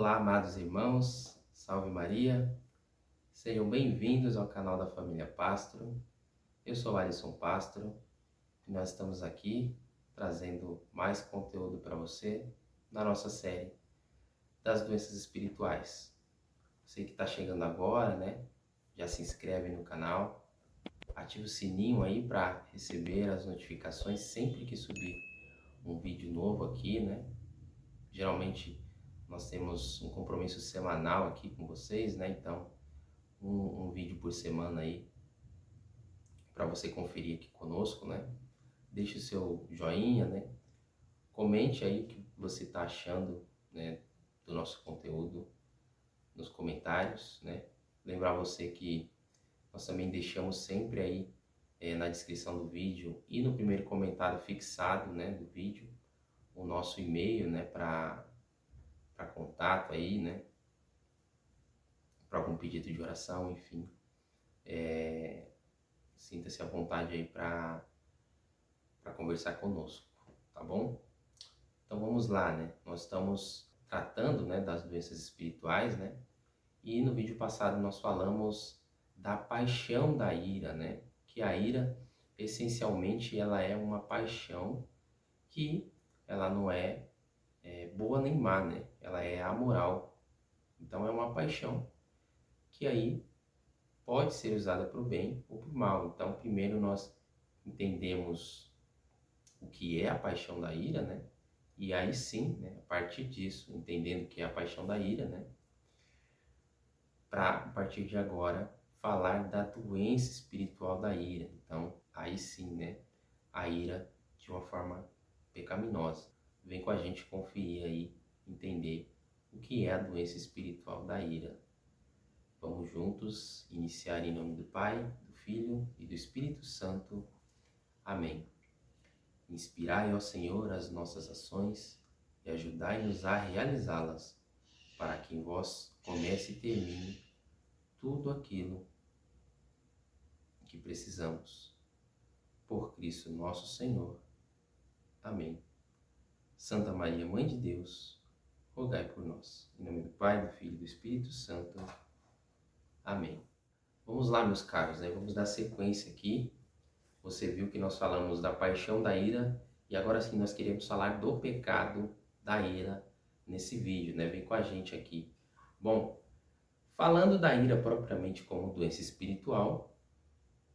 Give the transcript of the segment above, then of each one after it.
Olá, amados irmãos, salve Maria, sejam bem-vindos ao canal da Família Pastro. Eu sou Alisson Pastro e nós estamos aqui trazendo mais conteúdo para você na nossa série das doenças espirituais. Você que está chegando agora, né? Já se inscreve no canal, ativa o sininho aí para receber as notificações sempre que subir um vídeo novo aqui, né? Geralmente nós temos um compromisso semanal aqui com vocês, né? Então, um vídeo por semana aí para você conferir aqui conosco, né? Deixe o seu joinha, né? Comente aí o que você está achando, né, do nosso conteúdo nos comentários, né? Lembrar você que nós também deixamos sempre aí na descrição do vídeo e no primeiro comentário fixado, né, do vídeo, o nosso e-mail, né, para contato aí, né? Para algum pedido de oração, enfim. Sinta-se à vontade aí para conversar conosco, tá bom? Então vamos lá, né? Nós estamos tratando, né, das doenças espirituais, né? E no vídeo passado nós falamos da paixão da ira, né? Que a ira, essencialmente, ela é uma paixão que ela não é boa nem má, né? Ela é amoral. Então é uma paixão que aí pode ser usada para o bem ou para o mal. Então primeiro nós entendemos o que é a paixão da ira, né? E aí sim, né, a partir disso, entendendo o que é a paixão da ira, né? Para, a partir de agora, falar da doença espiritual da ira. Então, aí sim, né? A ira de uma forma pecaminosa. Vem com a gente conferir aí, entender o que é a doença espiritual da ira. Vamos juntos iniciar em nome do Pai, do Filho e do Espírito Santo. Amém. Inspirai, ó Senhor, as nossas ações e ajudai-nos a realizá-las, para que em vós comece e termine tudo aquilo que precisamos. Por Cristo nosso Senhor. Amém. Santa Maria, Mãe de Deus, rogai por nós. Em nome do Pai, do Filho e do Espírito Santo. Amém. Vamos lá, meus caros, né? Vamos dar sequência aqui. Você viu que nós falamos da paixão da ira e agora sim nós queremos falar do pecado da ira nesse vídeo, né? Vem com a gente aqui. Bom, falando da ira propriamente como doença espiritual,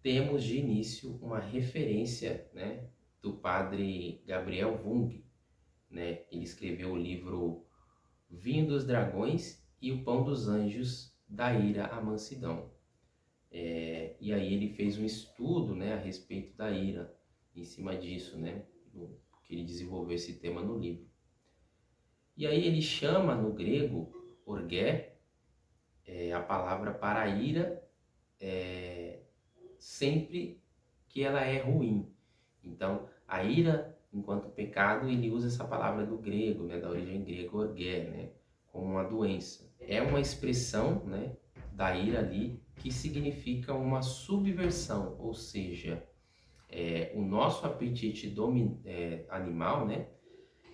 temos de início uma referência, né, do padre Gabriel Jung, né? Ele escreveu o livro Vinho dos Dragões e o Pão dos Anjos, da ira à mansidão. E aí ele fez um estudo, né, a respeito da ira, em cima disso, né, que ele desenvolveu esse tema no livro. E aí ele chama no grego, orgé, a palavra para a ira, sempre que ela é ruim. Então, a ira, enquanto pecado, ele usa essa palavra do grego, né, da origem grega, orgé, né, como uma doença. É uma expressão, né, da ira ali, que significa uma subversão, ou seja, o nosso apetite animal, né,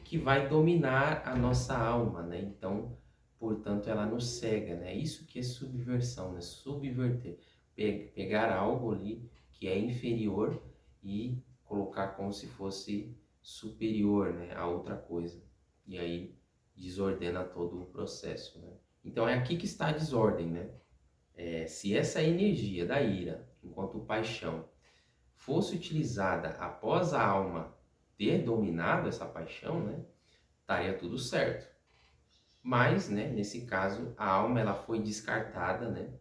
que vai dominar a nossa alma, né? Então, portanto, ela nos cega, né? Isso que é subversão, né? Subverter, pegar algo ali que é inferior e colocar como se fosse superior, né, a outra coisa. E aí desordena todo o processo, né? Então é aqui que está a desordem, né? Se essa energia da ira, enquanto paixão, fosse utilizada após a alma ter dominado essa paixão, né, estaria tudo certo. Mas, né, nesse caso, a alma ela foi descartada, né,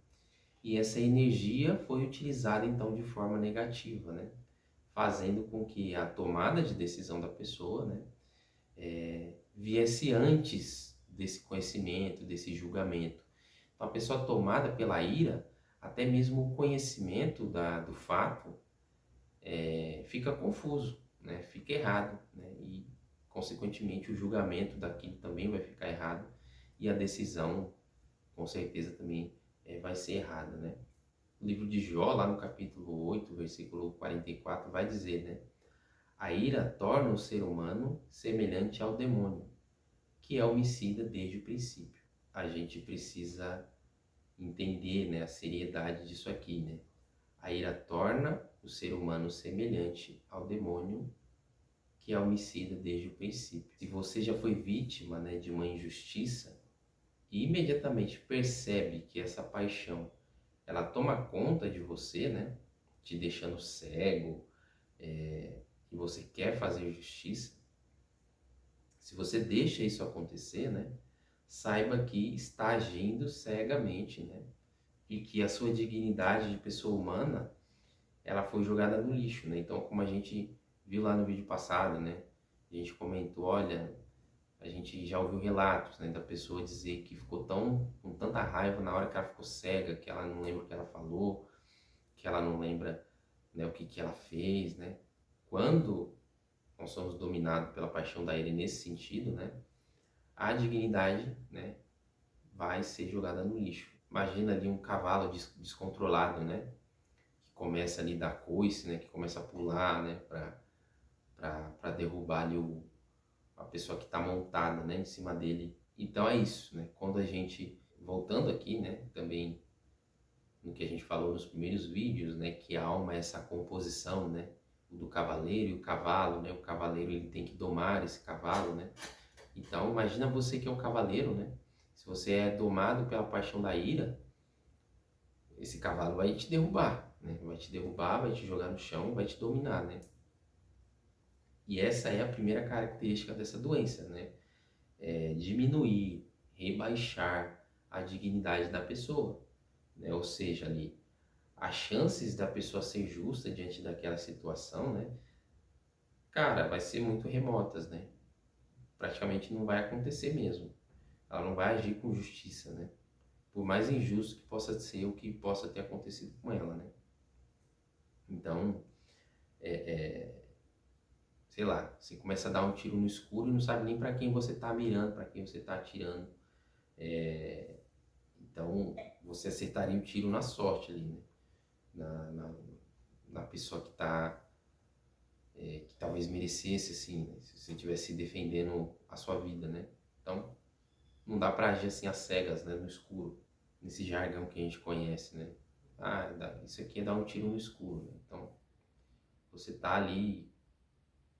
e essa energia foi utilizada então de forma negativa, né, fazendo com que a tomada de decisão da pessoa, né, viesse antes desse conhecimento, desse julgamento. Então, a pessoa tomada pela ira, até mesmo o conhecimento do fato fica confuso, né? Fica errado, né? E, consequentemente, o julgamento daquilo também vai ficar errado e a decisão, com certeza, também vai ser errada, né? O livro de Jó, lá no capítulo 8, versículo 44, vai dizer, né? A ira torna o ser humano semelhante ao demônio, que é homicida desde o princípio. a gente precisa entender, né, a seriedade disso aqui, né? A ira torna o ser humano semelhante ao demônio que é homicida desde o princípio. Se você já foi vítima, né, de uma injustiça e imediatamente percebe que essa paixão ela toma conta de você, né, te deixando cego, que você quer fazer justiça, se você deixa isso acontecer, né, saiba que está agindo cegamente, né, e que a sua dignidade de pessoa humana ela foi jogada no lixo, né? Então, como a gente viu lá no vídeo passado, né, a gente comentou, olha, a gente já ouviu relatos, né, da pessoa dizer que ficou com tanta raiva na hora que ela ficou cega, que ela não lembra o que ela falou, que ela não lembra, né, o que que ela fez, né? Quando nós somos dominados pela paixão da ira nesse sentido, né, a dignidade, né, vai ser jogada no lixo. Imagina ali um cavalo descontrolado, né, que começa ali a dar coice, né, que começa a pular, né, para derrubar ali a pessoa que está montada, né, em cima dele. Então é isso, né? Quando a gente, voltando aqui, né, também no que a gente falou nos primeiros vídeos, né, que a alma é essa composição, né, do cavaleiro e o cavalo, né? O cavaleiro ele tem que domar esse cavalo, né? Então imagina você que é um cavaleiro, né? Se você é domado pela paixão da ira, esse cavalo vai te derrubar, né? Vai te derrubar, vai te jogar no chão, vai te dominar, né? E essa é a primeira característica dessa doença, né? Diminuir, rebaixar a dignidade da pessoa, né? Ou seja, ali, as chances da pessoa ser justa diante daquela situação, né? Cara, vai ser muito remotas, né? Praticamente não vai acontecer mesmo. Ela não vai agir com justiça, né? Por mais injusto que possa ser o que possa ter acontecido com ela, né? Então, sei lá, você começa a dar um tiro no escuro e não sabe nem para quem você está mirando, para quem você está atirando. Então, você acertaria o tiro na sorte ali, né? Na, na, na pessoa que tá, que talvez merecesse, assim, né? Se você estivesse defendendo a sua vida, né? Então, não dá pra agir assim às cegas, né? No escuro, nesse jargão que a gente conhece, né? Ah, isso aqui é dar um tiro no escuro, né? Então, você tá ali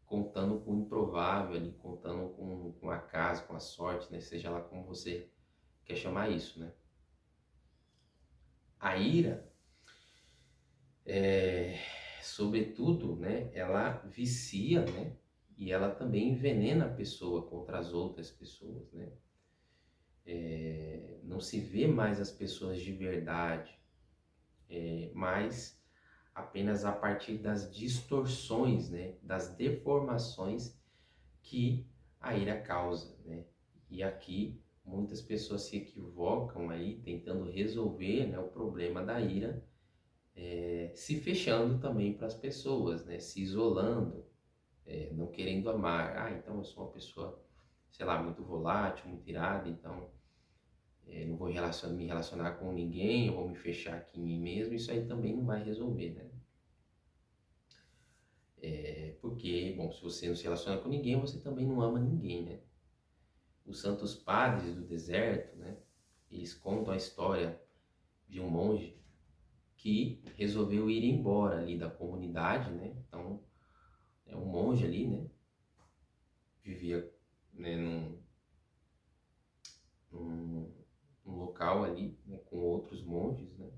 contando com o improvável, ali, contando com o acaso, com a sorte, né? Seja lá como você quer chamar isso, né? A ira, sobretudo, né, ela vicia, né, e ela também envenena a pessoa contra as outras pessoas, né? Não se vê mais as pessoas de verdade, mas apenas a partir das distorções, né, das deformações que a ira causa, né? E aqui muitas pessoas se equivocam aí tentando resolver, né, o problema da ira, se fechando também para as pessoas, né, se isolando, não querendo amar. Ah, então eu sou uma pessoa, sei lá, muito volátil, muito irada, então não vou me relacionar com ninguém, eu vou me fechar aqui em mim mesmo. Isso aí também não vai resolver, né? Porque, bom, se você não se relaciona com ninguém, você também não ama ninguém, né? Os santos padres do deserto, né? Eles contam a história de um monge que resolveu ir embora ali da comunidade, né? Então, é um monge ali, né? Vivia, né, num, num local ali, né, com outros monges, né?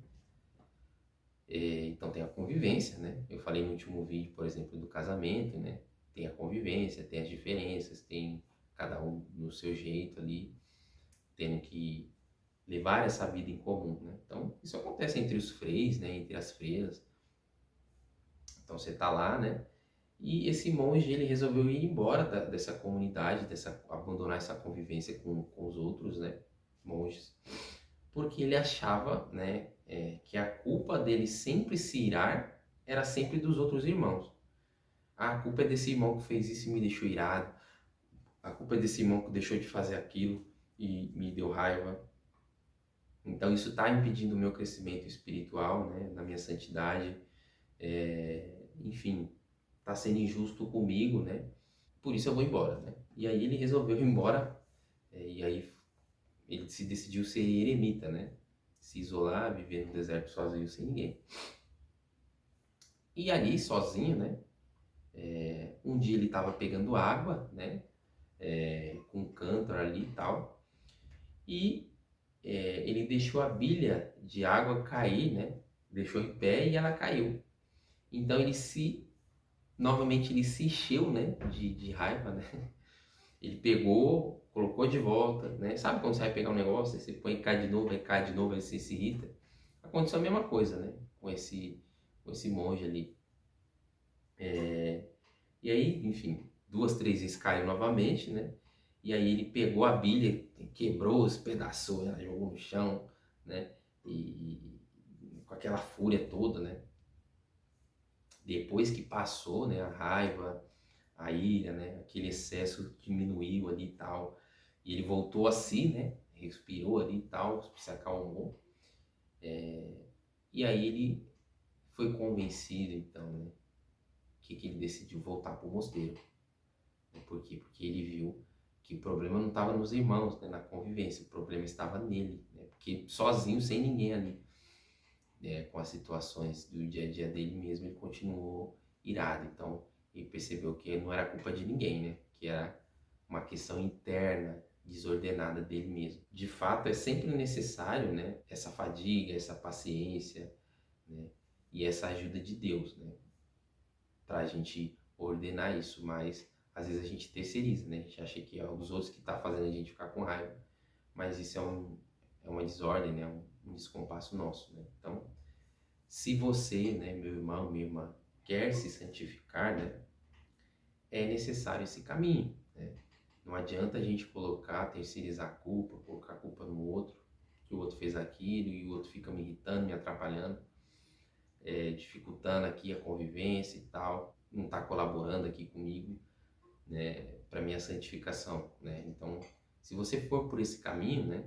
Então tem a convivência, né? Eu falei no último vídeo, por exemplo, do casamento, né? Tem a convivência, tem as diferenças, tem cada um no seu jeito ali, tendo que levar essa vida em comum, né? Então isso acontece entre os freis, né? Entre as freiras. Então você tá lá, né? E esse monge ele resolveu ir embora dessa comunidade, abandonar essa convivência com os outros, né? Monges, porque ele achava, né, que a culpa dele sempre se irar era sempre dos outros irmãos. Ah, a culpa é desse irmão que fez isso e me deixou irado. A culpa é desse irmão que deixou de fazer aquilo e me deu raiva. Então isso está impedindo o meu crescimento espiritual, né, na minha santidade. Enfim, está sendo injusto comigo, né? Por isso eu vou embora, né? E aí ele resolveu ir embora, e aí ele se decidiu ser eremita, né? Se isolar, viver no deserto sozinho, sem ninguém. E ali, sozinho, né? Um dia ele estava pegando água, né? Com um cântaro ali e tal. E ele deixou a bilha de água cair, né? Deixou em pé e ela caiu. Então novamente ele se encheu, né? De raiva, né? Ele pegou, colocou de volta, né? Sabe quando você vai pegar um negócio, aí você põe e cai de novo, aí cai de novo, aí você se irrita? Aconteceu a mesma coisa, né? Com esse monge ali. E aí, enfim, 2, 3 vezes caiu novamente, né? E aí ele pegou a bilha, quebrou, espedaçou, ela jogou no chão, né? E com aquela fúria toda, né? Depois que passou, né, a raiva, a ira, né, aquele excesso diminuiu ali e tal, e ele voltou a si, né, respirou ali e tal, se acalmou, e aí ele foi convencido, então, né, que ele decidiu voltar para o mosteiro. Por quê? Porque ele viu que o problema não estava nos irmãos, né, na convivência, o problema estava nele, né, porque sozinho, sem ninguém ali, com as situações do dia a dia dele mesmo, ele continuou irado. Então, ele percebeu que não era culpa de ninguém, né? Que era uma questão interna, desordenada dele mesmo. De fato, é sempre necessário, né? Essa fadiga, essa paciência, né? E essa ajuda de Deus, né? Para a gente ordenar isso, mas às vezes a gente terceiriza, né? A gente acha que é os outros que tá fazendo a gente ficar com raiva, mas isso é uma desordem, né? Um descompasso nosso, né? Então, se você, né, meu irmão, minha irmã, quer se santificar, né, é necessário esse caminho, né? Não adianta a gente terceirizar a culpa, colocar a culpa no outro, que o outro fez aquilo e o outro fica me irritando, me atrapalhando, dificultando aqui a convivência e tal, não está colaborando aqui comigo, né, para minha santificação, né? Então, se você for por esse caminho, né,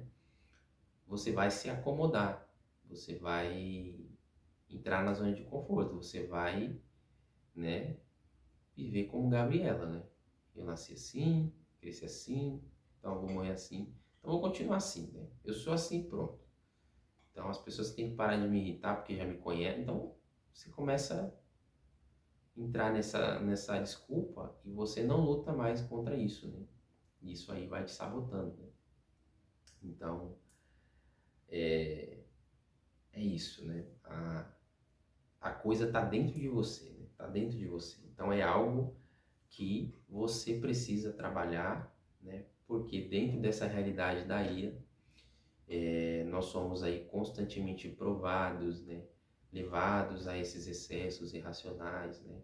você vai se acomodar, você vai entrar na zona de conforto, você vai, né, viver como Gabriela, né? Eu nasci assim, cresci assim, então eu vou morrer assim, então eu vou continuar assim, né? Eu sou assim, pronto. Então as pessoas têm que parar de me irritar porque já me conhecem, então você começa a entrar nessa desculpa e você não luta mais contra isso, né? Isso aí vai te sabotando, né? Então é isso, né? A coisa tá dentro de você, né? Tá dentro de você. Então é algo que você precisa trabalhar, né? Porque dentro dessa realidade da ira, nós somos aí constantemente provados, né? Levados a esses excessos irracionais, né?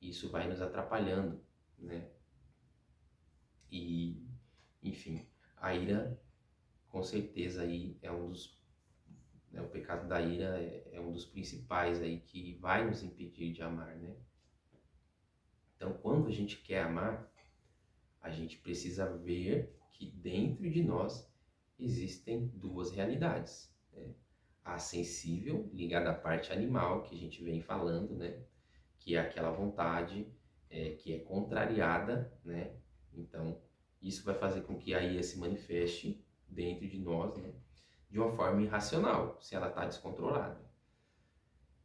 Isso vai nos atrapalhando, né? E, enfim, a ira, com certeza aí o pecado da ira é um dos principais aí que vai nos impedir de amar, né? Então, quando a gente quer amar, a gente precisa ver que dentro de nós existem duas realidades, né? A sensível, ligada à parte animal, que a gente vem falando, né? Que é aquela vontade que é contrariada, né? Então, isso vai fazer com que a ira se manifeste dentro de nós, né? De uma forma irracional, se ela está descontrolada.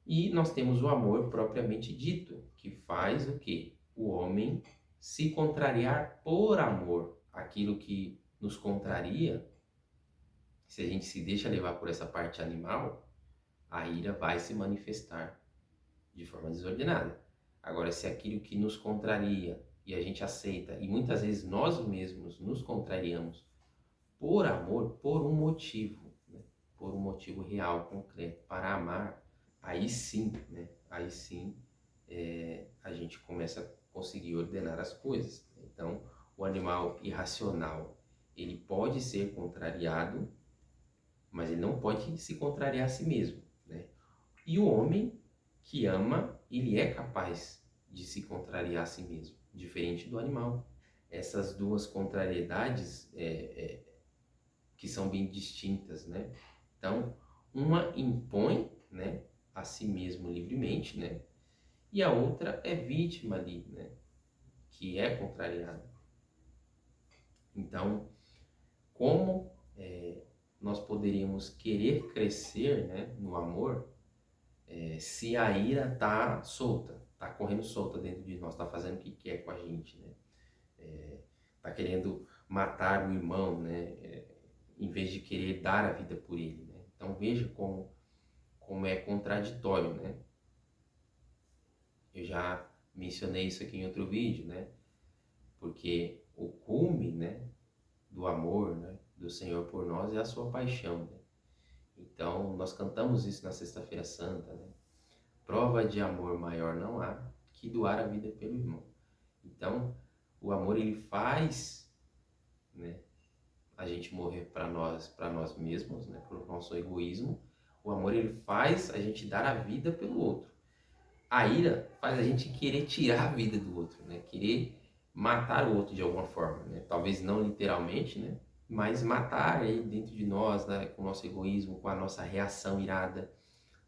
E nós temos o amor propriamente dito, que faz o quê? O homem se contrariar por amor. Aquilo que nos contraria, se a gente se deixa levar por essa parte animal, a ira vai se manifestar de forma desordenada. Agora, se aquilo que nos contraria e a gente aceita, e muitas vezes nós mesmos nos contrariamos por amor, por um motivo, né? Por um motivo real, concreto, para amar, aí sim, né? Aí sim a gente começa a conseguir ordenar as coisas. Então, o animal irracional, ele pode ser contrariado, mas ele não pode se contrariar a si mesmo, né? E o homem que ama, ele é capaz de se contrariar a si mesmo, diferente do animal. Essas duas contrariedades que são bem distintas, né? Então, uma impõe, né, a si mesmo livremente, né? E a outra é vítima ali, né? Que é contrariada. Então, como nós poderíamos querer crescer, né, no amor, se a ira tá solta, tá correndo solta dentro de nós, tá fazendo o que quer com a gente, né? Tá querendo matar o irmão, né? Em vez de querer dar a vida por ele, né? Então veja como é contraditório, né? Eu já mencionei isso aqui em outro vídeo, né? Porque o cume, né, do amor, né, do Senhor por nós é a sua paixão, né? Então nós cantamos isso na Sexta-feira Santa, né? Prova de amor maior não há que doar a vida pelo irmão. Então, o amor ele faz, né, a gente morrer para nós mesmos, né, pelo nosso egoísmo. O amor ele faz a gente dar a vida pelo outro. A ira faz a gente querer tirar a vida do outro, né, querer matar o outro de alguma forma, né, talvez não literalmente, né, mas matar aí dentro de nós, né, com o nosso egoísmo, com a nossa reação irada,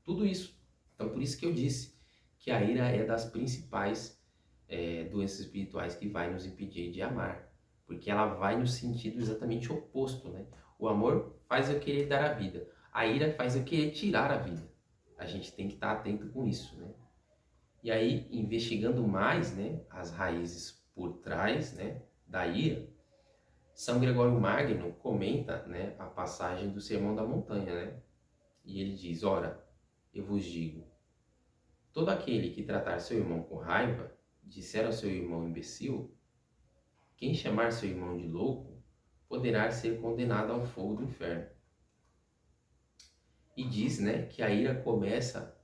tudo isso. Então, por isso que eu disse que a ira é das principais doenças espirituais que vai nos impedir de amar, porque ela vai no sentido exatamente oposto, né? O amor faz eu querer dar a vida, a ira faz eu querer tirar a vida. A gente tem que estar atento com isso, né? E aí, investigando mais, né, as raízes por trás, né, da ira, São Gregório Magno comenta, né, a passagem do Sermão da Montanha, né? E ele diz: ora, eu vos digo, todo aquele que tratar seu irmão com raiva, disser ao seu irmão imbecil, quem chamar seu irmão de louco, poderá ser condenado ao fogo do inferno. E diz, né, que a ira começa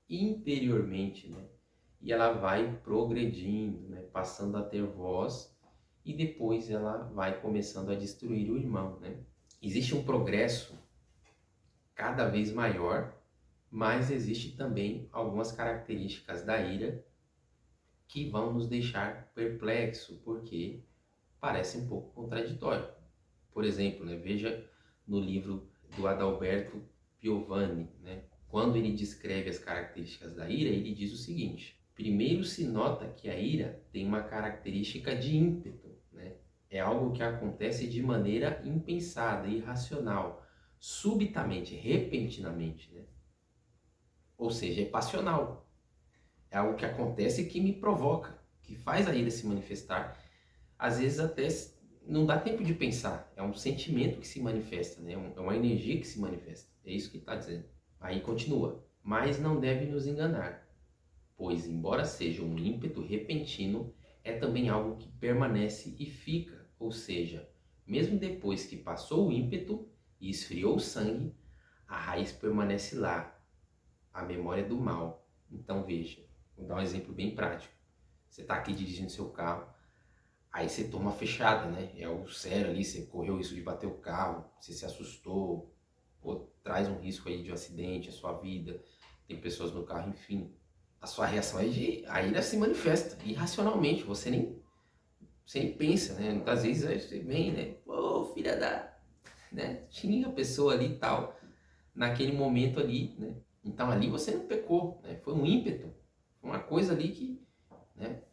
interiormente, né? E ela vai progredindo, né, passando a ter voz e depois ela vai começando a destruir o irmão, né? Existe um progresso cada vez maior, mas existe também algumas características da ira que vão nos deixar perplexo, porque parece um pouco contraditório. Por exemplo, né, veja no livro do Adalberto Piovani, né, quando ele descreve as características da ira, ele diz o seguinte: primeiro se nota que a ira tem uma característica de ímpeto, né? É algo que acontece de maneira impensada, irracional, subitamente, repentinamente, né? Ou seja, é passional. É algo que acontece e que me provoca, que faz a ira se manifestar. Às vezes até não dá tempo de pensar. É um sentimento que se manifesta, né? É uma energia que se manifesta. É isso que está dizendo. Aí continua. Mas não deve nos enganar, pois embora seja um ímpeto repentino, é também algo que permanece e fica. Ou seja, mesmo depois que passou o ímpeto e esfriou o sangue, a raiz permanece lá, a memória do mal. Então veja, vou dar um exemplo bem prático. Você está aqui dirigindo seu carro, aí você toma fechada, né? É algo sério ali, você correu risco de bater o carro, você se assustou, ou traz um risco aí de um acidente, a sua vida, tem pessoas no carro, enfim. A sua reação é de... a ira se manifesta irracionalmente, você nem pensa, né? Muitas vezes aí você vem, né? Ô, filha da... né? Xinga a pessoa ali e tal, naquele momento ali, né? Então ali você não pecou, né? Foi um ímpeto, foi uma coisa ali que, né?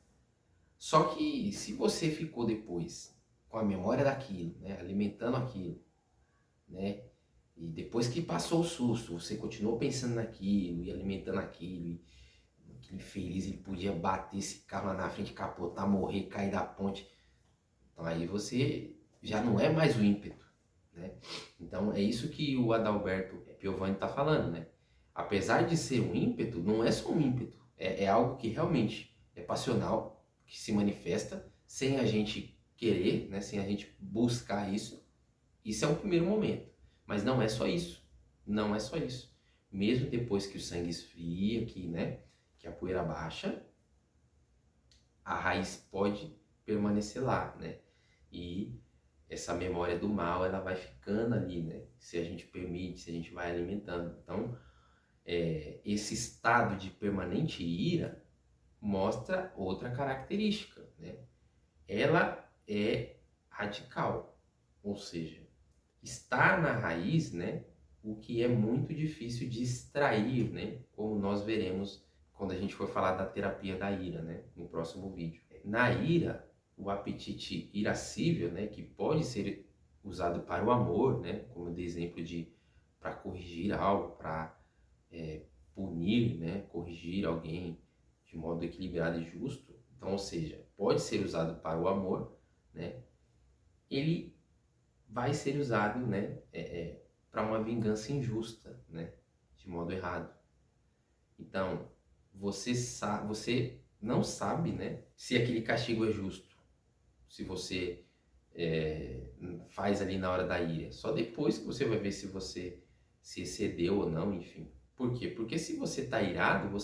Só que se você ficou depois com a memória daquilo, né, alimentando aquilo, né, e depois que passou o susto, você continuou pensando naquilo e alimentando aquilo, e aquele infeliz ele podia bater esse carro lá na frente, capotar, morrer, cair da ponte. Então aí você já não é mais o ímpeto, né? Então é isso que o Adalberto Piovani está falando, né? Apesar de ser um ímpeto, não é só um ímpeto, é algo que realmente é passional, que se manifesta sem a gente querer, né? Sem a gente buscar isso. Isso é um primeiro momento, mas não é só isso, não é só isso. Mesmo depois que o sangue esfria, né? Que a poeira baixa, a raiz pode permanecer lá, né? E essa memória do mal, ela vai ficando ali, né? Se a gente permite, se a gente vai alimentando. Então, esse estado de permanente ira mostra outra característica, né? Ela é radical, ou seja, está na raiz, né? O que é muito difícil de extrair, né? Como nós veremos quando a gente for falar da terapia da ira, né? No próximo vídeo. Na ira, o apetite irascível, né? Que pode ser usado para o amor, né? Como eu dei exemplo de para corrigir algo, para punir, né? Corrigir alguém de modo equilibrado e justo. Então, ou seja, pode ser usado para o amor, né? Ele vai ser usado, né? Para uma vingança injusta, né? De modo errado. Então, você não sabe, né? Se aquele castigo é justo. Se você faz ali na hora da ira. Só depois que você vai ver se você se excedeu ou não, enfim. Por quê? Porque se você tá irado,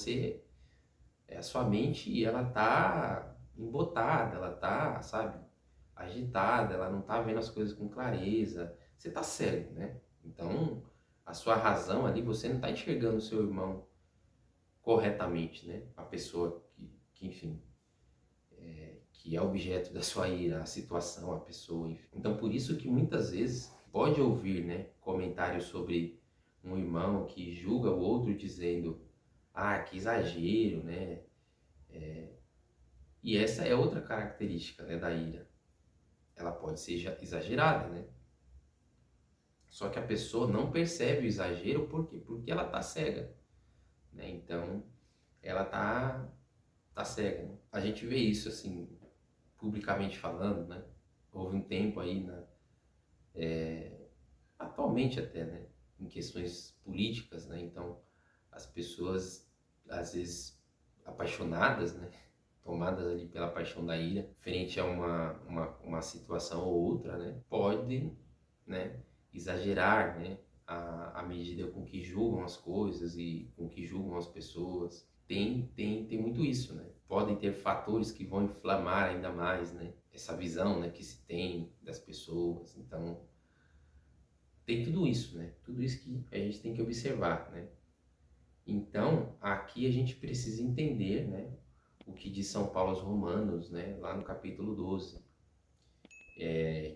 a sua mente, ela tá embotada, ela tá, sabe, agitada, ela não tá vendo as coisas com clareza. Você tá cego, né? Então, a sua razão ali, você não tá enxergando o seu irmão corretamente, né? A pessoa que enfim, que é objeto da sua ira, a situação, a pessoa, enfim. Então, por isso que muitas vezes pode ouvir, né, comentários sobre um irmão que julga o outro dizendo, ah, que exagero, né? E essa é outra característica, né, da ira. Ela pode ser exagerada, né? Só que a pessoa não percebe o exagero, por quê? Porque ela tá cega, né? Então, ela tá cega, né? A gente vê isso, assim, publicamente falando, né? Houve um tempo aí, atualmente até, né? Em questões políticas, né? Então, as pessoas, às vezes, apaixonadas, né? Tomadas ali pela paixão da ira, frente a uma situação ou outra, né? Podem, né? Exagerar, né? A medida com que julgam as coisas e com que julgam as pessoas. Tem muito isso, né? Podem ter fatores que vão inflamar ainda mais, né? Essa visão, né, que se tem das pessoas. Então, tem tudo isso, né? Tudo isso que a gente tem que observar, né? Então, aqui a gente precisa entender, né, o que diz São Paulo aos Romanos, né, lá no capítulo 12,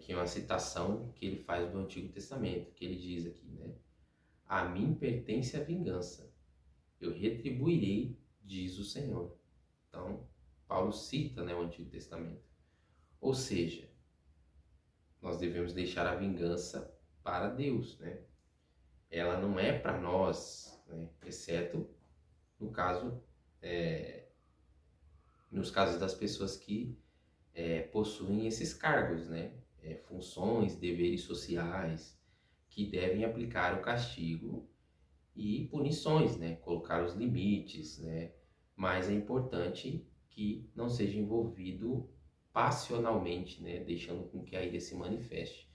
que é uma citação que ele faz do Antigo Testamento, que ele diz aqui, né? A mim pertence a vingança, eu retribuirei, diz o Senhor. Então, Paulo cita, né, o Antigo Testamento. Ou seja, nós devemos deixar a vingança para Deus, né? Ela não é para nós, né? Exceto no caso, nos casos das pessoas que possuem esses cargos, né? Funções, deveres sociais, que devem aplicar o castigo e punições, né? Colocar os limites, né? Mas é importante que não seja envolvido passionalmente, né? Deixando com que a ira se manifeste.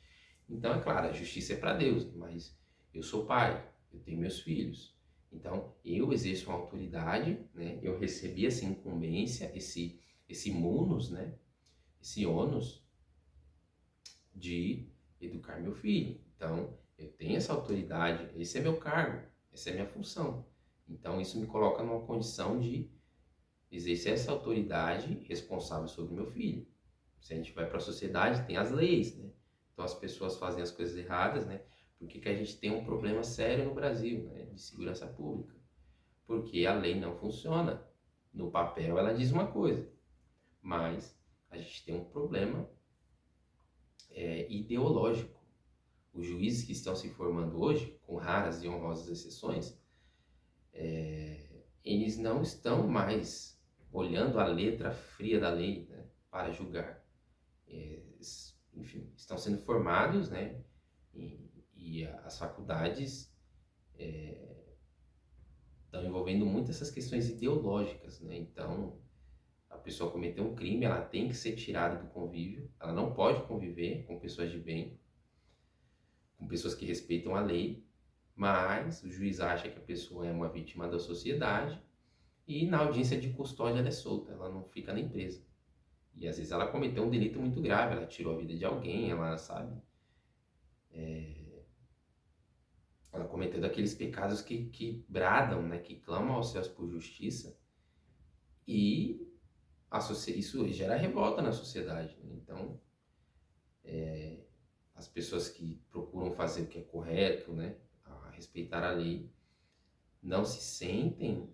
Então, é claro, a justiça é para Deus, mas eu sou pai, eu tenho meus filhos. Então, eu exerço uma autoridade, né? Eu recebi essa incumbência, esse munus, né? Esse ônus de educar meu filho. Então, eu tenho essa autoridade, esse é meu cargo, essa é minha função. Então, isso me coloca numa condição de exercer essa autoridade responsável sobre meu filho. Se a gente vai para a sociedade, tem as leis, né? Então, as pessoas fazem as coisas erradas, né? Por que que a gente tem um problema sério no Brasil, né? De segurança pública? Porque a lei não funciona. No papel ela diz uma coisa, mas a gente tem um problema ideológico. Os juízes que estão se formando hoje, com raras e honrosas exceções, eles não estão mais olhando a letra fria da lei, né, para julgar. Enfim, estão sendo formados, né, e as faculdades estão envolvendo muito essas questões ideológicas, né? Então, a pessoa cometeu um crime, ela tem que ser tirada do convívio, ela não pode conviver com pessoas de bem, com pessoas que respeitam a lei, mas o juiz acha que a pessoa é uma vítima da sociedade e na audiência de custódia ela é solta, ela não fica nem presa. E às vezes ela cometeu um delito muito grave, ela tirou a vida de alguém, ela sabe, ela cometeu daqueles pecados que bradam, né, que clamam aos céus por justiça e isso gera revolta na sociedade, né? Então, as pessoas que procuram fazer o que é correto, né, a respeitar a lei, não se sentem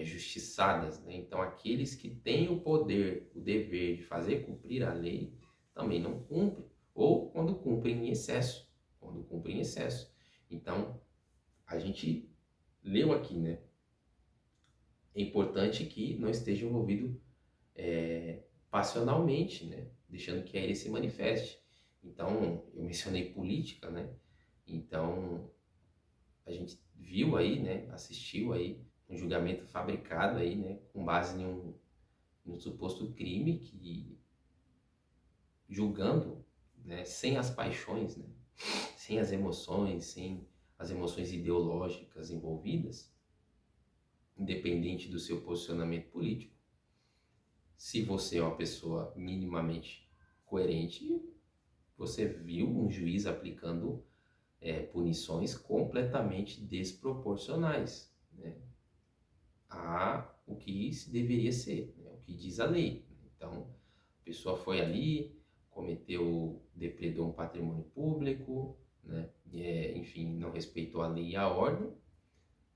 justiçadas, né? Então, aqueles que têm o poder, o dever de fazer cumprir a lei, também não cumprem, ou quando cumprem em excesso, quando cumprem em excesso. Então, a gente leu aqui, né? É importante que não esteja envolvido passionalmente, né? Deixando que ele se manifeste. Então, eu mencionei política, né? Então, a gente viu aí, né? Assistiu aí um julgamento fabricado aí, né? Com base em um suposto crime que julgando, né? Sem as paixões, né? Sem as emoções, sem as emoções ideológicas envolvidas, independente do seu posicionamento político. Se você é uma pessoa minimamente coerente, você viu um juiz aplicando punições completamente desproporcionais, né, a o que se deveria ser, né, o que diz a lei. Então, a pessoa foi ali, depredou um patrimônio público, né, enfim, não respeitou a lei e a ordem.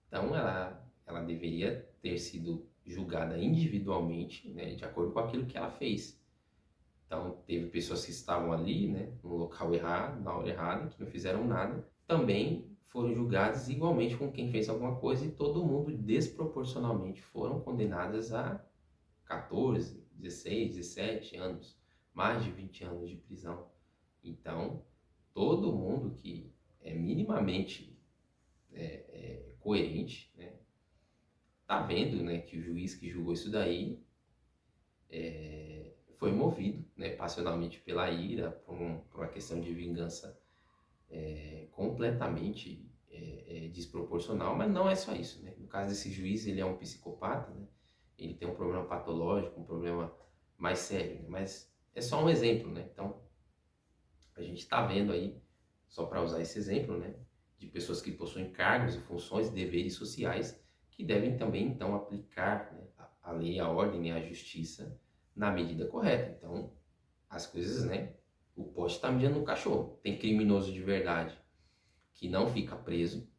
Então, ela deveria ter sido julgada individualmente, né, de acordo com aquilo que ela fez. Então, teve pessoas que estavam ali, né, no local errado, na hora errada, que não fizeram nada. Também foram julgadas igualmente com quem fez alguma coisa e todo mundo desproporcionalmente foram condenadas a 14, 16, 17 anos, mais de 20 anos de prisão. Então, todo mundo que é minimamente coerente, né, tá vendo, né, que o juiz que julgou isso daí foi movido, né, passionalmente pela ira, por uma questão de vingança completamente desproporcional, mas não é só isso, né? No caso desse juiz, ele é um psicopata, né? Ele tem um problema patológico, um problema mais sério, né? Mas é só um exemplo, né? Então, a gente está vendo aí, só para usar esse exemplo, né, de pessoas que possuem cargos e funções, deveres sociais, que devem também, então, aplicar, né, a lei, a ordem e a justiça na medida correta. Então, as coisas, né, o poste está medindo no cachorro. Tem criminoso de verdade que não fica preso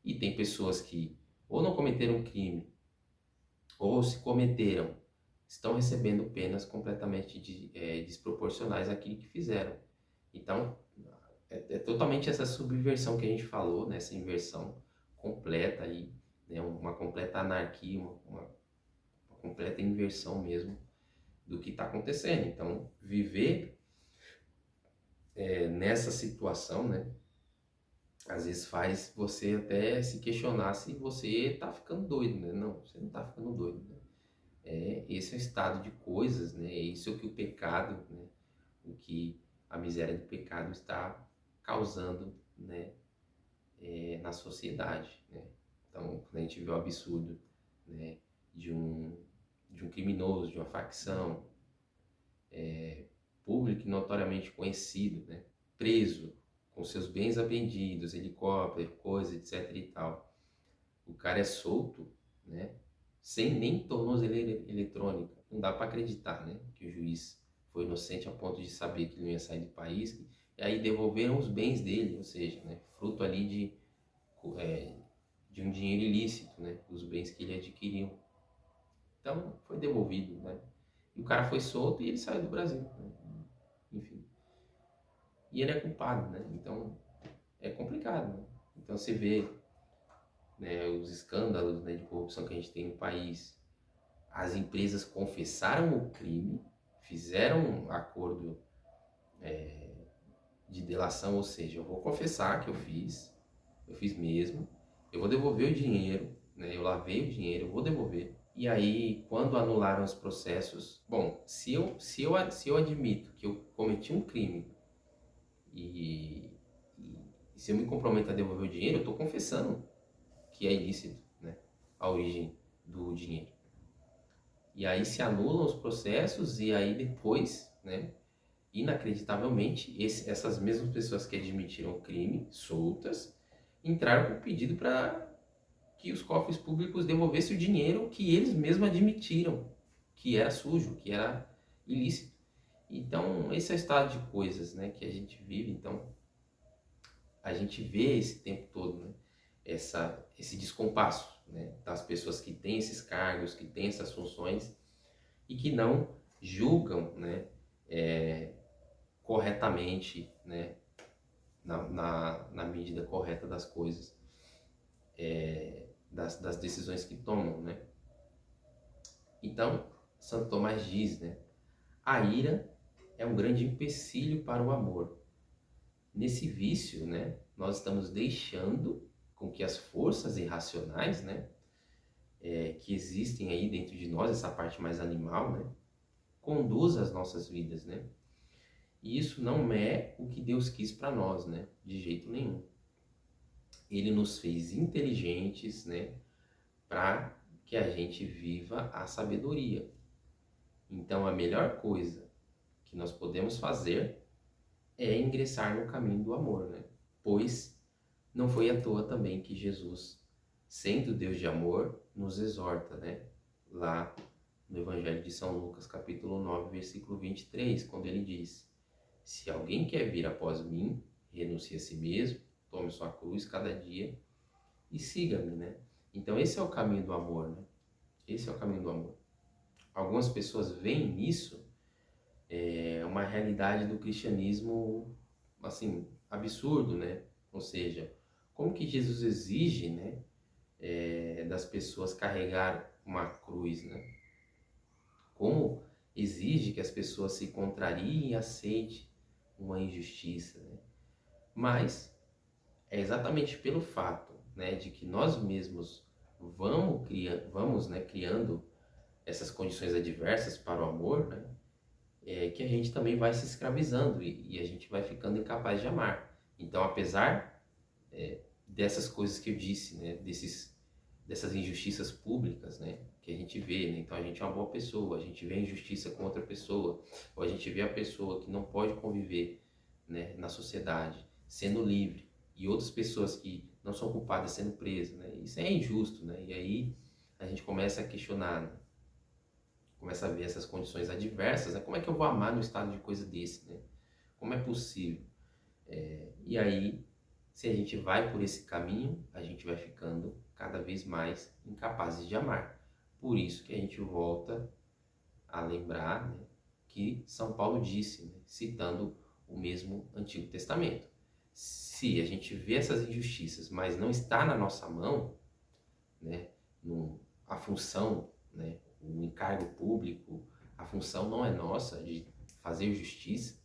e tem pessoas que ou não cometeram crime ou se cometeram, estão recebendo penas completamente desproporcionais àquilo que fizeram. Então, é totalmente essa subversão que a gente falou, né? Essa inversão completa aí, né? Uma completa anarquia, uma completa inversão mesmo do que está acontecendo. Então, viver nessa situação, né? Às vezes faz você até se questionar se você está ficando doido, né? Não, você não está ficando doido, né? Esse é o estado de coisas, né? Isso é o que o pecado, né? O que a miséria do pecado está causando, né? Na sociedade, né? Então, quando a gente vê o absurdo, né? De um criminoso, de uma facção público e notoriamente conhecido, né? Preso, com seus bens apreendidos, helicóptero, coisa, etc e tal. O cara é solto, né? Sem nem tornozeleira eletrônica. Não dá para acreditar, né? Que o juiz foi inocente a ponto de saber que ele não ia sair do país. E aí devolveram os bens dele, ou seja, né? Fruto ali de um dinheiro ilícito, né? Os bens que ele adquiriu. Então, foi devolvido, né? E o cara foi solto e ele saiu do Brasil, né? Enfim. E ele é culpado, né? Então, é complicado, né? Então, você vê, né, os escândalos, né, de corrupção que a gente tem no país. As empresas confessaram o crime, fizeram um acordo de delação, ou seja, eu vou confessar que eu fiz mesmo, eu vou devolver o dinheiro, né, eu lavei o dinheiro, eu vou devolver. E aí, quando anularam os processos, bom, se eu admito que eu cometi um crime e, e se eu me comprometo a devolver o dinheiro, eu estou confessando que é ilícito, né, a origem do dinheiro. E aí se anulam os processos e aí depois, né, inacreditavelmente, essas mesmas pessoas que admitiram o crime, soltas, entraram com pedido para que os cofres públicos devolvessem o dinheiro que eles mesmos admitiram que era sujo, que era ilícito. Então, esse é o estado de coisas, né, que a gente vive. Então, a gente vê esse tempo todo, né, esse descompasso, né, das pessoas que têm esses cargos, que têm essas funções e que não julgam, né, corretamente, né? Na medida correta das coisas, das decisões que tomam, né? Então, Santo Tomás diz, né? A ira é um grande empecilho para o amor. Nesse vício, né? Nós estamos deixando com que as forças irracionais, né? Que existem aí dentro de nós, essa parte mais animal, né? Conduza as nossas vidas, né? E isso não é o que Deus quis para nós, né? De jeito nenhum. Ele nos fez inteligentes, né? Para que a gente viva a sabedoria. Então, a melhor coisa que nós podemos fazer é ingressar no caminho do amor, né? Pois não foi à toa também que Jesus, sendo Deus de amor, nos exorta, né? Lá no Evangelho de São Lucas, capítulo 9, versículo 23, quando ele diz: se alguém quer vir após mim, renuncie a si mesmo, tome sua cruz cada dia e siga-me, né? Então esse é o caminho do amor, né? Esse é o caminho do amor. Algumas pessoas veem nisso uma realidade do cristianismo, assim, absurdo, né? Ou seja, como que Jesus exige, né, das pessoas carregar uma cruz, né? Como exige que as pessoas se contrariem e aceitem uma injustiça, né? Mas é exatamente pelo fato, né, de que nós mesmos vamos, né, criando essas condições adversas para o amor, né, que a gente também vai se escravizando e a gente vai ficando incapaz de amar. Então, apesar dessas coisas que eu disse, né, dessas injustiças públicas, né, que a gente vê, né, então a gente é uma boa pessoa, a gente vê a injustiça com outra pessoa, ou a gente vê a pessoa que não pode conviver, né, na sociedade, sendo livre, e outras pessoas que não são culpadas sendo presas, né, isso é injusto, né, e aí a gente começa a questionar, né, começa a ver essas condições adversas, né, como é que eu vou amar no estado de coisa desse, né, como é possível? E aí, se a gente vai por esse caminho, a gente vai ficando cada vez mais incapazes de amar. Por isso que a gente volta a lembrar, né, que São Paulo disse, né, citando o mesmo Antigo Testamento. Se a gente vê essas injustiças, mas não está na nossa mão, né, a função, né, o encargo público, a função não é nossa de fazer justiça.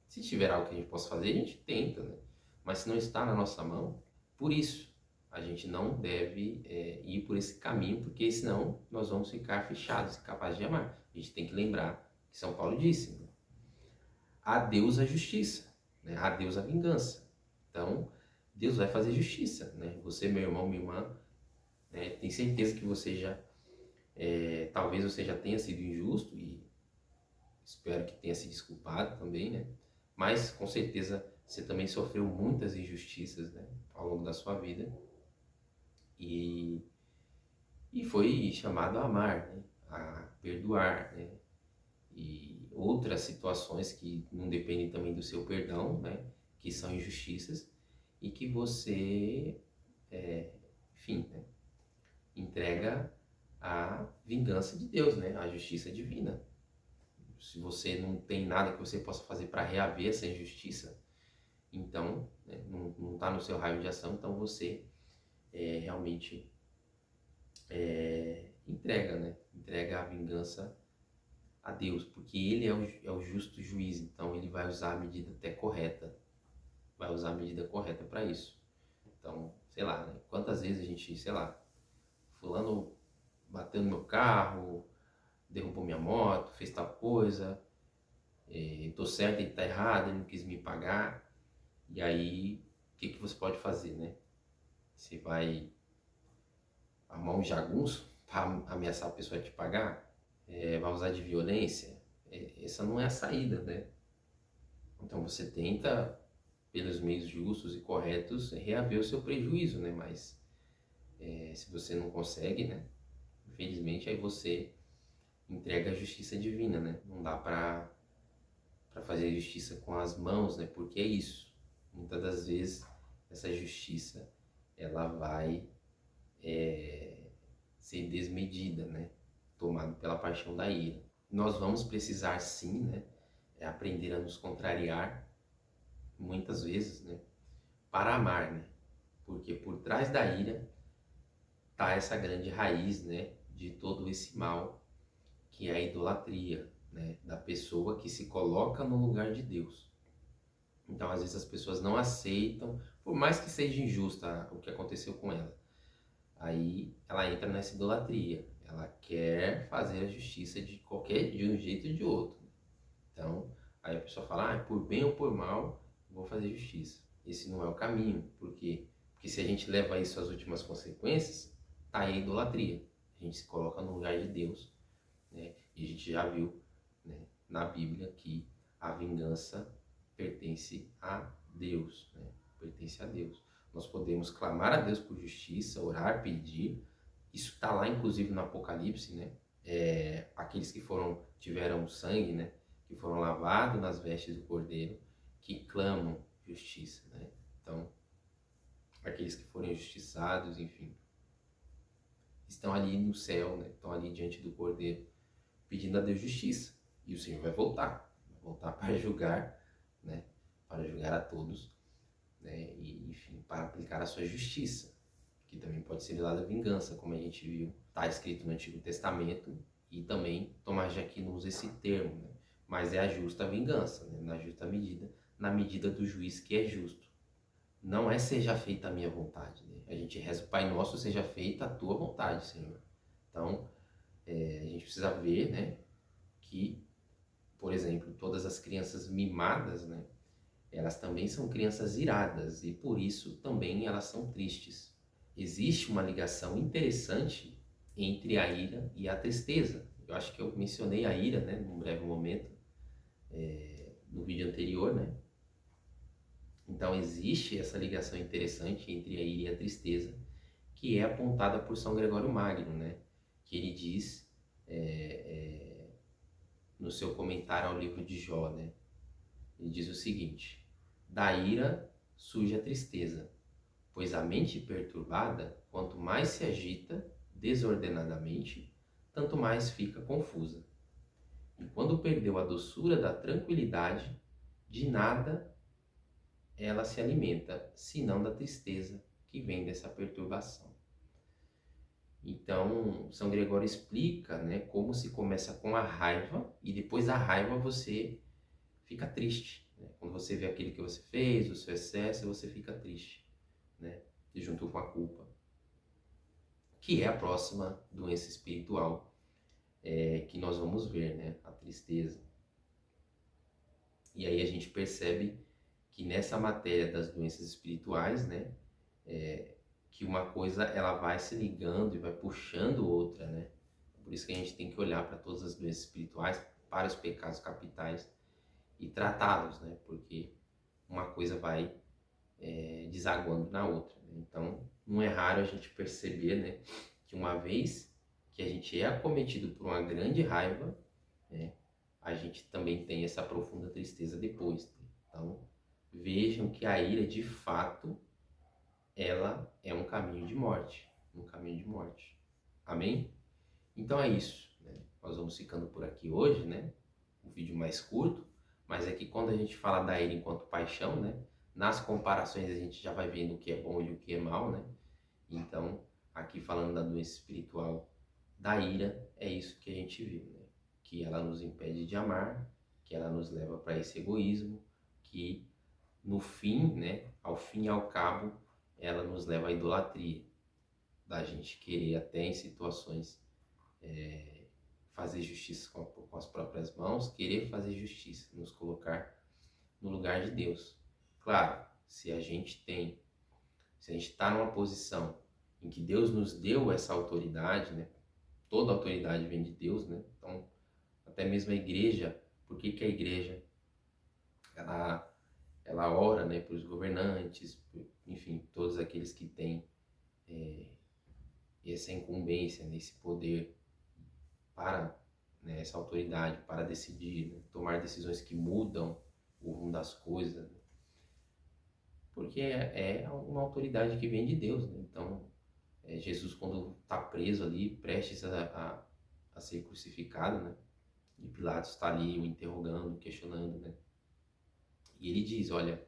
Se tiver algo que a gente possa fazer, a gente tenta, né? Mas se não está na nossa mão, por isso a gente não deve ir por esse caminho, porque senão nós vamos ficar fechados, incapazes de amar. A gente tem que lembrar que São Paulo disse, né? A Deus a justiça, né? A Deus a vingança. Então, Deus vai fazer justiça, né? Você, meu irmão, minha irmã, né? Tem certeza que você já, talvez você já tenha sido injusto e espero que tenha se desculpado também, né? Mas com certeza você também sofreu muitas injustiças, né, ao longo da sua vida e, e foi chamado a amar, né, a perdoar, né, e outras situações que não dependem também do seu perdão, né, que são injustiças e que você, enfim, né, entrega à vingança de Deus, né, à justiça divina. Se você não tem nada que você possa fazer para reaver essa injustiça, então, né, não está no seu raio de ação, então você realmente entrega, né? Entrega a vingança a Deus, porque Ele é o justo juiz, então Ele vai usar a medida até correta, vai usar a medida correta para isso. Então, sei lá, né? Quantas vezes a gente, sei lá, fulano bateu no meu carro, derrubou minha moto, fez tal coisa, tô certo, ele tá errado, ele não quis me pagar, e aí, o que que você pode fazer, né? Você vai armar um jagunço para ameaçar a pessoa a te pagar? Vai usar de violência? Essa não é a saída, né? Então você tenta, pelos meios justos e corretos, reaver o seu prejuízo, né? Mas se você não consegue, né? Infelizmente, aí você entrega a justiça divina, né? Não dá para fazer justiça com as mãos, né? Porque é isso. Muitas das vezes, essa justiça, ela vai ser desmedida, né? Tomado pela paixão da ira. Nós vamos precisar sim, né? é aprender a nos contrariar muitas vezes, né, para amar, né? Porque por trás da ira está essa grande raiz, né, de todo esse mal, que é a idolatria, né, da pessoa que se coloca no lugar de Deus. Então, às vezes as pessoas não aceitam, por mais que seja injusta o que aconteceu com ela. Aí ela entra nessa idolatria. Ela quer fazer a justiça de um jeito ou de outro. Então, aí a pessoa fala, por bem ou por mal, vou fazer justiça. Esse não é o caminho. Por quê? Porque se a gente leva isso às últimas consequências, tá aí a idolatria. A gente se coloca no lugar de Deus, né? E a gente já viu, né, na Bíblia que a vingança pertence a Deus, né? Pertence a Deus. Nós podemos clamar a Deus por justiça, orar, pedir. Isso está lá, inclusive, no Apocalipse, né? Aqueles que tiveram sangue, né? Que foram lavados nas vestes do Cordeiro, que clamam justiça, né? Então, aqueles que forem injustiçados, enfim, estão ali no céu, né? Estão ali diante do Cordeiro, pedindo a Deus justiça. E o Senhor vai voltar para julgar, né? Para julgar a todos, né? E, enfim, para aplicar a sua justiça, que também pode ser lá da vingança, como a gente viu, está escrito no Antigo Testamento, e também Tomás de Aquino usa esse termo, né? Mas é a justa vingança, né? Na justa medida, na medida do juiz que é justo. Não é seja feita a minha vontade, né? A gente reza o Pai Nosso, seja feita a tua vontade, Senhor. Então, a gente precisa ver, né, que, por exemplo, todas as crianças mimadas, né, elas também são crianças iradas e por isso também elas são tristes. Existe uma ligação interessante entre a ira e a tristeza. Eu acho que eu mencionei a ira, né, num breve momento, no vídeo anterior, né? Então existe essa ligação interessante entre a ira e a tristeza, que é apontada por São Gregório Magno, né? Que ele diz no seu comentário ao livro de Jó, né? Ele diz o seguinte: da ira surge a tristeza, pois a mente perturbada, quanto mais se agita desordenadamente, tanto mais fica confusa. E quando perdeu a doçura da tranquilidade, de nada ela se alimenta, senão da tristeza que vem dessa perturbação. Então, São Gregório explica, né, como se começa com a raiva e depois da raiva você fica triste, né? Quando você vê aquilo que você fez, o seu excesso, você fica triste, né? E junto com a culpa, que é a próxima doença espiritual que nós vamos ver, né? A tristeza. E aí a gente percebe que nessa matéria das doenças espirituais, né? Que uma coisa ela vai se ligando e vai puxando outra, né? Por isso que a gente tem que olhar para todas as doenças espirituais, para os pecados capitais e tratá-los, né? Porque uma coisa vai desaguando na outra, né? Então, não é raro a gente perceber, né, que uma vez que a gente é acometido por uma grande raiva, né, a gente também tem essa profunda tristeza depois, né? Então, vejam que a ira, de fato, ela é um caminho de morte, um caminho de morte. Amém? Então é isso, né? Nós vamos ficando por aqui hoje, né? Um vídeo mais curto, mas é que quando a gente fala da ira enquanto paixão, né? Nas comparações a gente já vai vendo o que é bom e o que é mal, né? Então, aqui falando da doença espiritual da ira, é isso que a gente viu, né? Que ela nos impede de amar, que ela nos leva para esse egoísmo, que no fim, né? Ao fim e ao cabo, ela nos leva à idolatria, da gente querer até em situações fazer justiça com as próprias mãos, querer fazer justiça, nos colocar no lugar de Deus. Claro, se a gente está numa posição em que Deus nos deu essa autoridade, né? Toda autoridade vem de Deus, né? Então, até mesmo a igreja, por que que a igreja ela ora, né, para os governantes, enfim, todos aqueles que têm essa incumbência, nesse poder para, né, essa autoridade para decidir, né, tomar decisões que mudam o rumo das coisas, né? Porque é uma autoridade que vem de Deus, né? Então, Jesus, quando está preso ali, prestes a ser crucificado, né, E Pilatos está ali o interrogando, questionando, né? E ele diz, olha,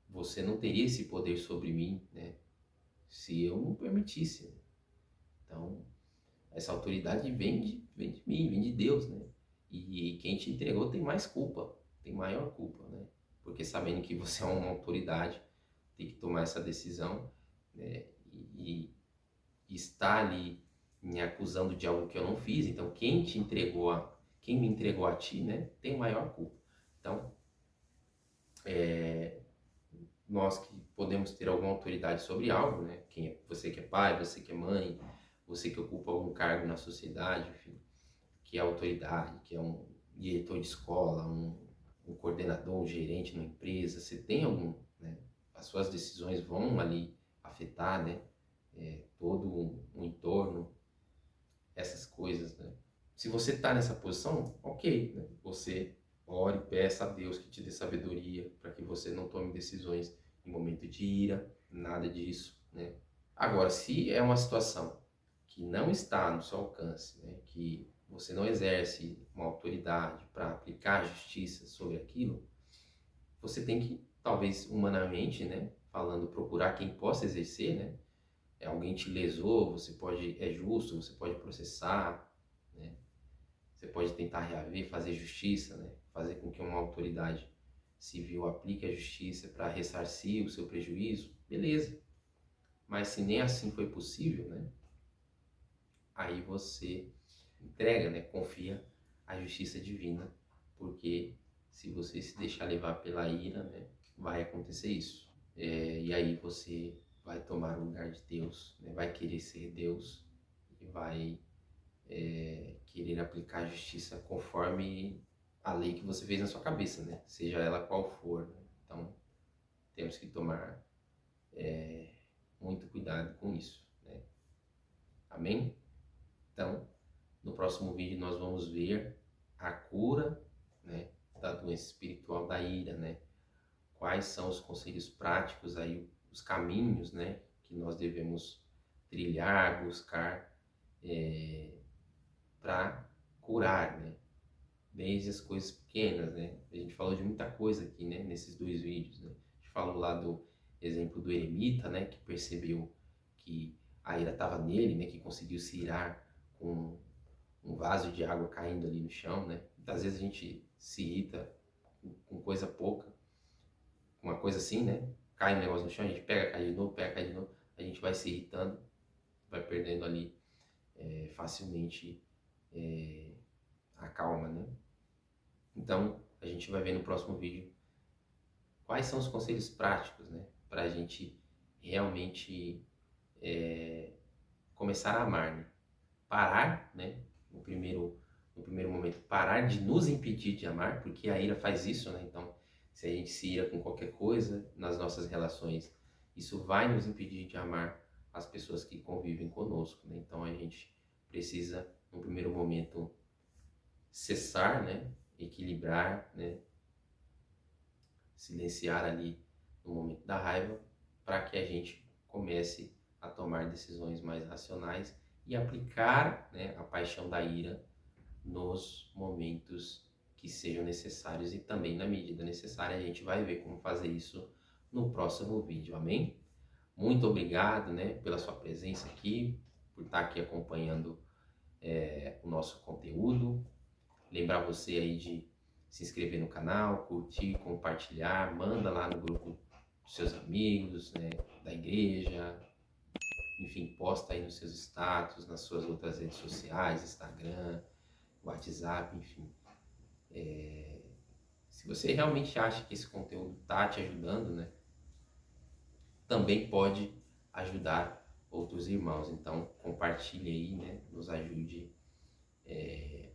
você não teria esse poder sobre mim, né? Se eu não permitisse. Então, essa autoridade vem de mim, vem de Deus, né? E quem te entregou tem mais culpa, tem maior culpa, né? Porque sabendo que você é uma autoridade, tem que tomar essa decisão, né? E está ali me acusando de algo que eu não fiz. Então, quem me entregou a ti, né? Tem maior culpa. Então, nós que podemos ter alguma autoridade sobre algo, né? Você que é pai, você que é mãe, você que ocupa algum cargo na sociedade, enfim, que é autoridade, que é um diretor de escola, um coordenador, um gerente numa empresa, você tem algum, né? As suas decisões vão ali afetar, né? Todo um entorno, essas coisas, né? Se você está nessa posição, ok, né? Você ore, peça a Deus que te dê sabedoria para que você não tome decisões em momento de ira, nada disso, né? Agora, se é uma situação que não está no seu alcance, né? Que você não exerce uma autoridade para aplicar a justiça sobre aquilo, você tem que, talvez humanamente, né? Falando, procurar quem possa exercer, né? Alguém te lesou, você pode, é justo, você pode processar, né? Você pode tentar reaver, fazer justiça, né? Fazer com que uma autoridade civil aplique a justiça para ressarcir o seu prejuízo, beleza. Mas se nem assim foi possível, né? Aí você entrega, né? Confia à justiça divina, porque se você se deixar levar pela ira, né? Vai acontecer isso. E aí você vai tomar o lugar de Deus, né? Vai querer ser Deus e vai querer aplicar a justiça conforme a lei que você fez na sua cabeça, né? Seja ela qual for, né? Então, temos que tomar muito cuidado com isso, né? Amém? Então, no próximo vídeo nós vamos ver a cura, né, da doença espiritual da ira, né? Quais são os conselhos práticos aí, os caminhos, né, que nós devemos trilhar, buscar para curar, né? Desde as coisas pequenas, né? A gente falou de muita coisa aqui, né? Nesses dois vídeos, né? A gente falou lá do exemplo do eremita, né? Que percebeu que a ira estava nele, né? Que conseguiu se irar com um vaso de água caindo ali no chão, né? Muitas vezes a gente se irrita com coisa pouca, com uma coisa assim, né? Cai um negócio no chão, a gente pega, cai de novo, pega, cai de novo. A gente vai se irritando, vai perdendo ali facilmente a calma, né? Então, a gente vai ver no próximo vídeo quais são os conselhos práticos, né, para a gente realmente começar a amar, né? Parar, né, no primeiro momento, parar de nos impedir de amar, porque a ira faz isso, né? Então, se a gente se ira com qualquer coisa nas nossas relações, isso vai nos impedir de amar as pessoas que convivem conosco, né? Então, a gente precisa, no primeiro momento, cessar, né, equilibrar, né, silenciar ali no momento da raiva, para que a gente comece a tomar decisões mais racionais e aplicar, né, a paixão da ira nos momentos que sejam necessários e também na medida necessária. A gente vai ver como fazer isso no próximo vídeo, amém? Muito obrigado, né, pela sua presença aqui, por estar aqui acompanhando o nosso conteúdo. Lembrar você aí de se inscrever no canal, curtir, compartilhar, manda lá no grupo dos seus amigos, né, da igreja, enfim, posta aí nos seus status, nas suas outras redes sociais, Instagram, WhatsApp, enfim. Se você realmente acha que esse conteúdo está te ajudando, né, também pode ajudar outros irmãos. Então, compartilhe aí, né, nos ajude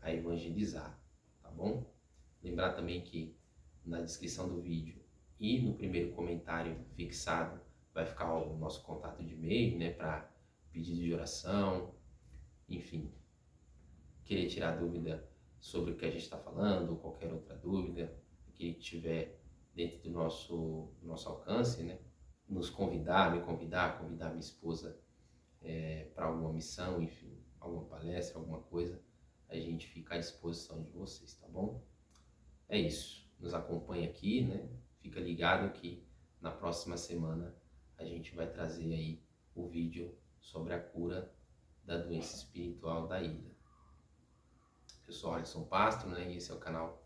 a evangelizar, tá bom? Lembrar também que na descrição do vídeo e no primeiro comentário fixado vai ficar o nosso contato de e-mail, né, para pedido de oração, enfim, querer tirar dúvida sobre o que a gente está falando ou qualquer outra dúvida que tiver dentro do nosso alcance, né, nos convidar, me convidar, convidar minha esposa para alguma missão, enfim, alguma palestra, alguma coisa, a gente fica à disposição de vocês, tá bom? É isso. Nos acompanha aqui, né? Fica ligado que na próxima semana a gente vai trazer aí o vídeo sobre a cura da doença espiritual da ira. Eu sou Alisson Pastro, né? E esse é o canal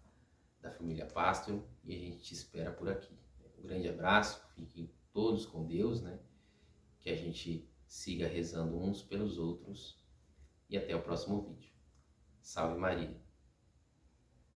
da família Pastro e a gente te espera por aqui. Um grande abraço, fiquem todos com Deus, né? Que a gente siga rezando uns pelos outros e até o próximo vídeo. Salve Maria!